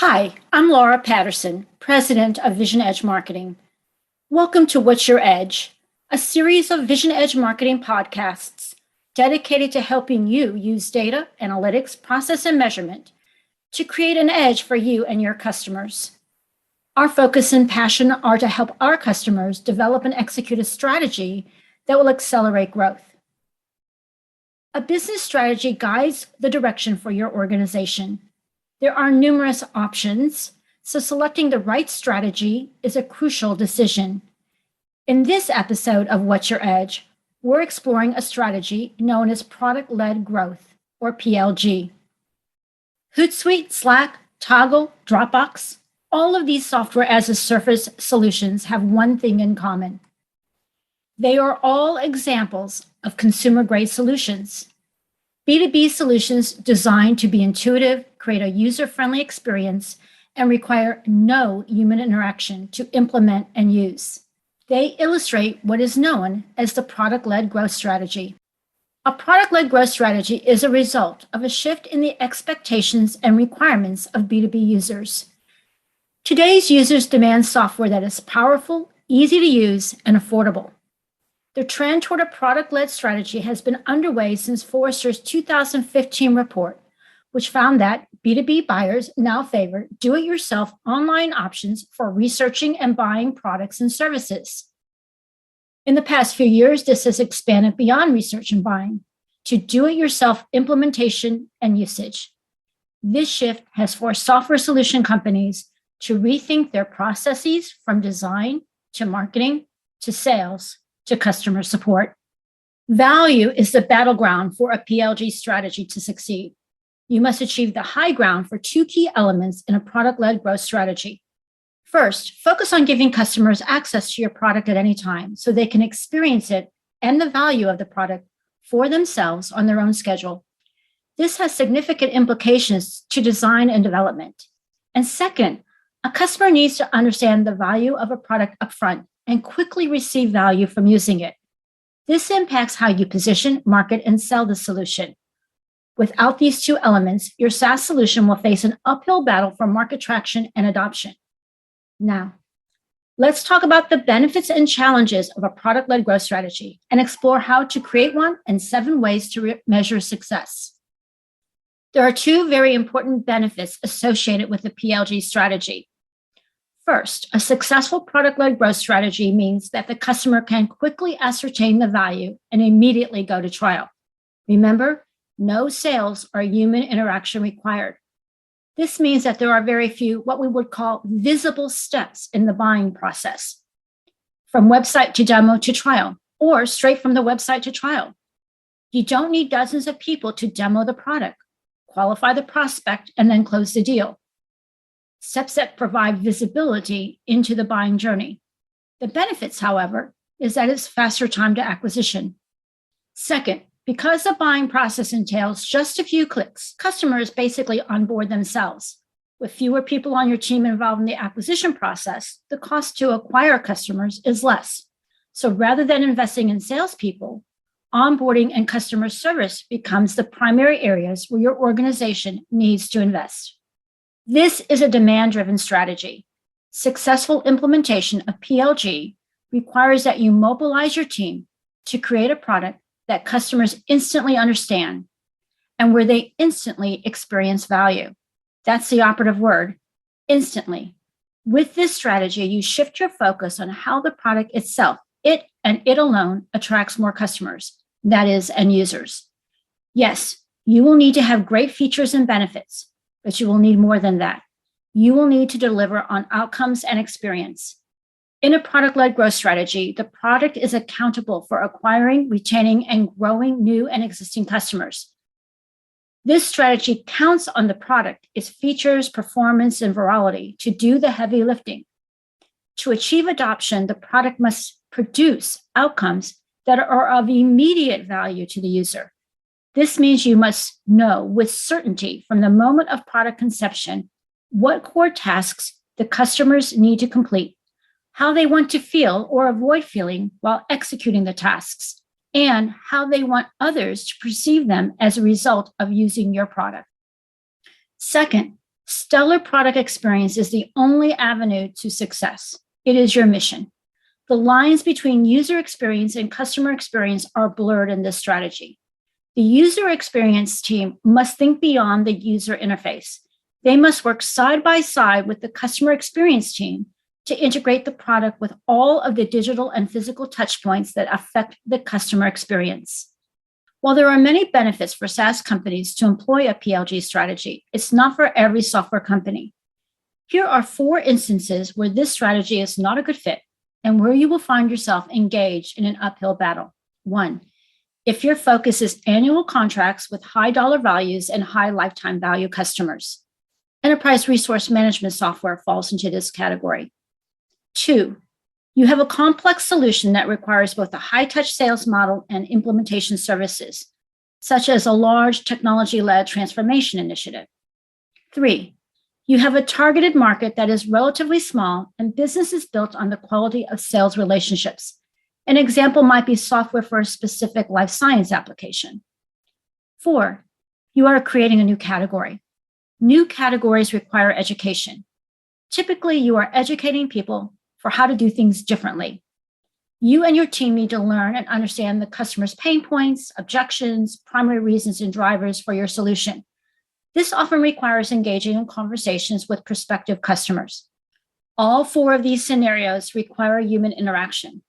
Hi, I'm Laura Patterson, President of Vision Edge Marketing. Welcome to What's Your Edge, a series of Vision Edge marketing podcasts dedicated to helping you use data, analytics, process, and measurement to create an edge for you and your customers. Our focus and passion are to help our customers develop and execute a strategy that will accelerate growth. A business strategy guides the direction for your organization. There are numerous options, so selecting the right strategy is a crucial decision. In this episode of What's Your Edge, we're exploring a strategy known as product-led growth, or PLG. Hootsuite, Slack, Toggle, Dropbox, all of these software as a service solutions have one thing in common. They are all examples of consumer-grade solutions. B2B solutions designed to be intuitive, create a user-friendly experience, and require no human interaction to implement and use. They illustrate what is known as the product-led growth strategy. A product-led growth strategy is a result of a shift in the expectations and requirements of B2B users. Today's users demand software that is powerful, easy to use, and affordable. The trend toward a product-led strategy has been underway since Forrester's 2015 report, which found that B2B buyers now favor do-it-yourself online options for researching and buying products and services. In the past few years, this has expanded beyond research and buying to do-it-yourself implementation and usage. This shift has forced software solution companies to rethink their processes from design to marketing to sales to customer support. Value is the battleground for a PLG strategy to succeed. You must achieve the high ground for two key elements in a product-led growth strategy. First, focus on giving customers access to your product at any time so they can experience it and the value of the product for themselves on their own schedule. This has significant implications to design and development. And second, a customer needs to understand the value of a product upfront and quickly receive value from using it. This impacts how you position, market, and sell the solution. Without these two elements, your SaaS solution will face an uphill battle for market traction and adoption. Now, let's talk about the benefits and challenges of a product-led growth strategy and explore how to create one and 7 ways to measure success. There are 2 very important benefits associated with the PLG strategy. First, a successful product-led growth strategy means that the customer can quickly ascertain the value and immediately go to trial. Remember, no sales or human interaction required. This means that there are very few what we would call visible steps in the buying process, from website to demo to trial, or straight from the website to trial. You don't need dozens of people to demo the product, qualify the prospect, and then close the deal. Steps that provide visibility into the buying journey. The benefits, however, is that it's faster time to acquisition. Second, because the buying process entails just a few clicks, customers basically onboard themselves. With fewer people on your team involved in the acquisition process, the cost to acquire customers is less. So rather than investing in salespeople, onboarding and customer service becomes the primary areas where your organization needs to invest. This is a demand-driven strategy. Successful implementation of PLG requires that you mobilize your team to create a product that customers instantly understand and where they instantly experience value. That's the operative word, instantly. With this strategy, you shift your focus on how the product itself, it and it alone, attracts more customers, that is, end users. Yes, you will need to have great features and benefits, but you will need more than that. You will need to deliver on outcomes and experience. In a product-led growth strategy, the product is accountable for acquiring, retaining, and growing new and existing customers. This strategy counts on the product, its features, performance, and virality to do the heavy lifting. To achieve adoption, the product must produce outcomes that are of immediate value to the user. This means you must know with certainty from the moment of product conception what core tasks the customers need to complete, how they want to feel or avoid feeling while executing the tasks, and how they want others to perceive them as a result of using your product. Second, Stellar product experience is the only avenue to success. It is your mission. The lines between user experience and customer experience are blurred in this strategy. The user experience team must think beyond the user interface. They must work side by side with the customer experience team to integrate the product with all of the digital and physical touchpoints that affect the customer experience. While there are many benefits for SaaS companies to employ a PLG strategy, it's not for every software company. Here are 4 instances where this strategy is not a good fit and where you will find yourself engaged in an uphill battle. 1, if your focus is annual contracts with high dollar values and high lifetime value customers. Enterprise resource management software falls into this category. 2, you have a complex solution that requires both a high-touch sales model and implementation services, such as a large technology-led transformation initiative. 3, you have a targeted market that is relatively small and business is built on the quality of sales relationships. An example might be software for a specific life science application. 4, you are creating a new category. New categories require education. Typically, you are educating people for how to do things differently. You and your team need to learn and understand the customer's pain points, objections, primary reasons, and drivers for your solution. This often requires engaging in conversations with prospective customers. All 4 of these scenarios require human interaction.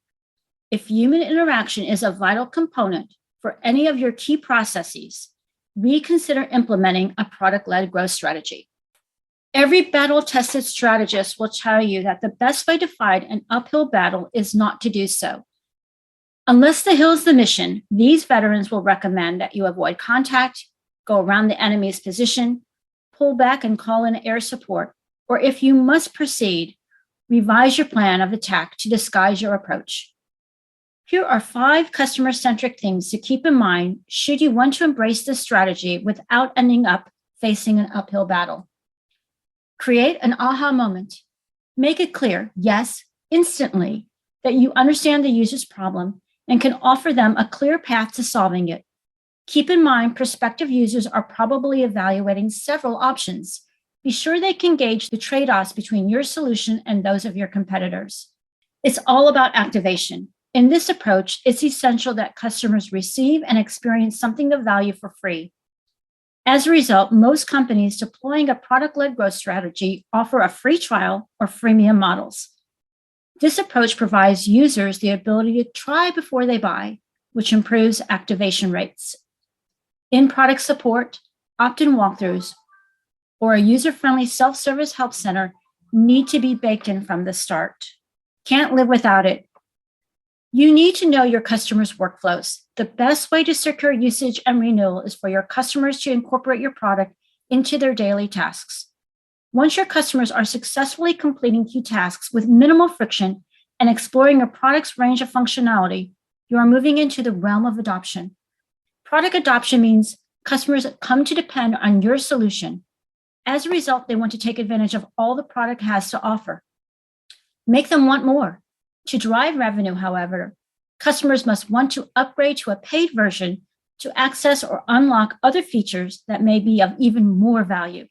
If human interaction is a vital component for any of your key processes, reconsider implementing a product-led growth strategy. Every battle-tested strategist will tell you that the best way to fight an uphill battle is not to do so. Unless the hill is the mission, these veterans will recommend that you avoid contact, go around the enemy's position, pull back and call in air support, or if you must proceed, revise your plan of attack to disguise your approach. Here are 5 customer-centric things to keep in mind should you want to embrace this strategy without ending up facing an uphill battle. Create an aha moment. Make it clear, yes, instantly, that you understand the user's problem and can offer them a clear path to solving it. Keep in mind, prospective users are probably evaluating several options. Be sure they can gauge the trade-offs between your solution and those of your competitors. It's all about activation. In this approach, it's essential that customers receive and experience something of value for free. As a result, most companies deploying a product-led growth strategy offer a free trial or freemium models. This approach provides users the ability to try before they buy, which improves activation rates. In-product support, opt-in walkthroughs, or a user-friendly self-service help center need to be baked in from the start. Can't live without it. You need to know your customers' workflows. The best way to secure usage and renewal is for your customers to incorporate your product into their daily tasks. Once your customers are successfully completing key tasks with minimal friction and exploring your product's range of functionality, you are moving into the realm of adoption. Product adoption means customers come to depend on your solution. As a result, they want to take advantage of all the product has to offer. Make them want more. To drive revenue, however, customers must want to upgrade to a paid version to access or unlock other features that may be of even more value.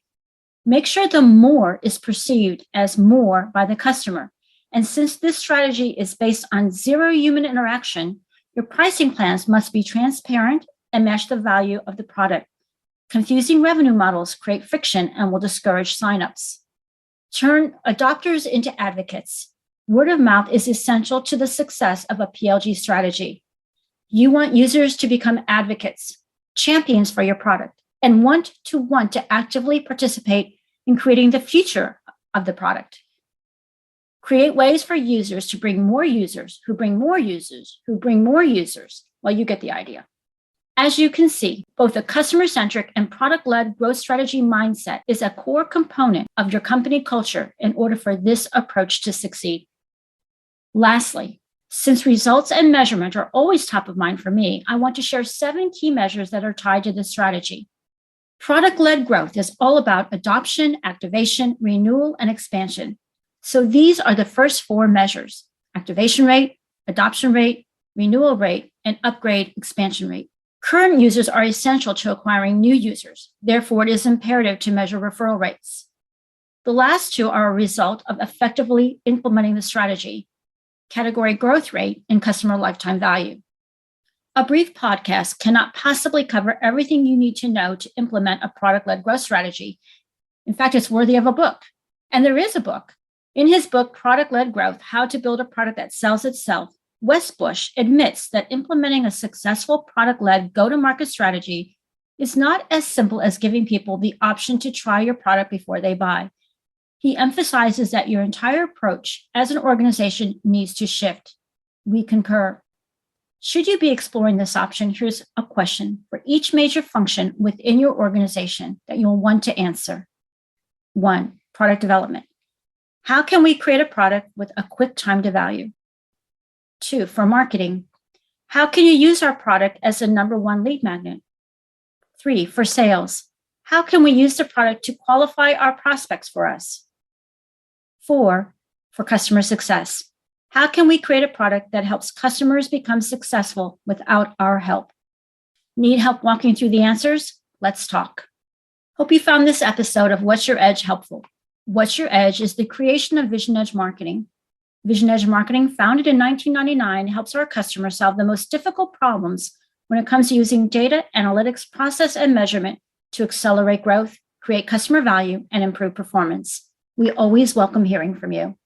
Make sure the more is perceived as more by the customer. And since this strategy is based on zero human interaction, your pricing plans must be transparent and match the value of the product. Confusing revenue models create friction and will discourage signups. Turn adopters into advocates. Word of mouth is essential to the success of a PLG strategy. You want users to become advocates, champions for your product, and want to actively participate in creating the future of the product. Create ways for users to bring more users, who bring more users, who bring more users. Well, you get the idea. As you can see, both a customer-centric and product-led growth strategy mindset is a core component of your company culture in order for this approach to succeed. Lastly, since results and measurement are always top of mind for me, I want to share 7 key measures that are tied to this strategy. Product-led growth is all about adoption, activation, renewal, and expansion. So these are the first 4 measures: activation rate, adoption rate, renewal rate, and upgrade expansion rate. Current users are essential to acquiring new users. Therefore, it is imperative to measure referral rates. The last two are a result of effectively implementing the strategy: category growth rate and customer lifetime value. A brief podcast cannot possibly cover everything you need to know to implement a product-led growth strategy. In fact, it's worthy of a book. And there is a book. In his book, Product-Led Growth: How to Build a Product That Sells Itself, Wes Bush admits that implementing a successful product-led go-to-market strategy is not as simple as giving people the option to try your product before they buy. He emphasizes that your entire approach as an organization needs to shift. We concur. Should you be exploring this option, here's a question for each major function within your organization that you'll want to answer. 1, product development. How can we create a product with a quick time to value? 2, for marketing. How can you use our product as the #1 lead magnet? 3, for sales. How can we use the product to qualify our prospects for us? 4, for customer success. How can we create a product that helps customers become successful without our help? Need help walking through the answers? Let's talk. Hope you found this episode of What's Your Edge helpful. What's Your Edge is the creation of Vision Edge Marketing. Vision Edge Marketing, founded in 1999, helps our customers solve the most difficult problems when it comes to using data, analytics, process, and measurement to accelerate growth, create customer value, and improve performance. We always welcome hearing from you.